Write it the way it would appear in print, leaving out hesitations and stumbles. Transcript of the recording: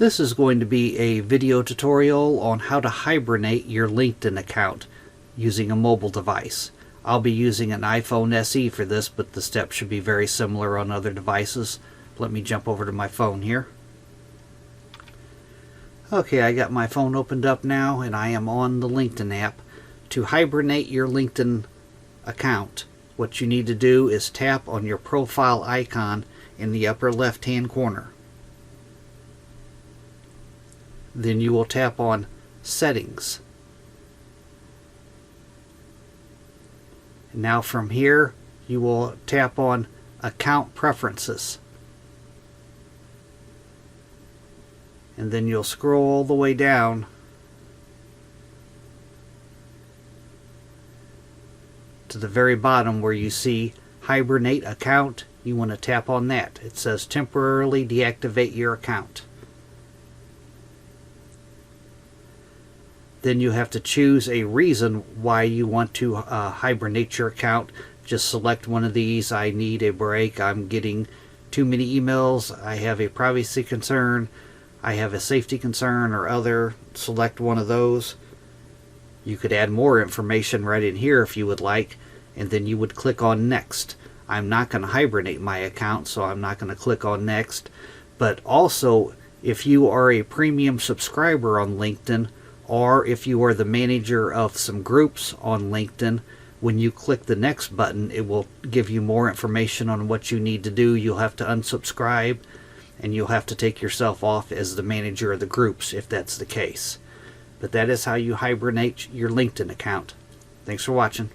This is going to be a video tutorial on how to hibernate your LinkedIn account using a mobile device. I'll be using an iPhone SE for this, but the steps should be very similar on other devices. Let me jump over to my phone here. Okay, I got my phone opened up now and I am on the LinkedIn app. To hibernate your LinkedIn account, what you need to do is tap on your profile icon in the upper left hand corner. Then you will tap on Settings. Now from here you will tap on Account Preferences. And then you'll scroll all the way down to the very bottom where you see Hibernate Account. You want to tap on that. It says temporarily deactivate your account. Then you have to choose a reason why you want to hibernate your account. Just select one of these. I need a break. I'm getting too many emails. I have a privacy concern. I have a safety concern or other. Select one of those. You could add more information right in here if you would like, and then you would click on Next. I'm not going to hibernate my account, so I'm not going to click on Next. But also, if you are a premium subscriber on LinkedIn, or if you are the manager of some groups on LinkedIn, when you click the Next button, it will give you more information on what you need to do. You'll have to unsubscribe, and you'll have to take yourself off as the manager of the groups if that's the case. But that is how you hibernate your LinkedIn account. Thanks for watching.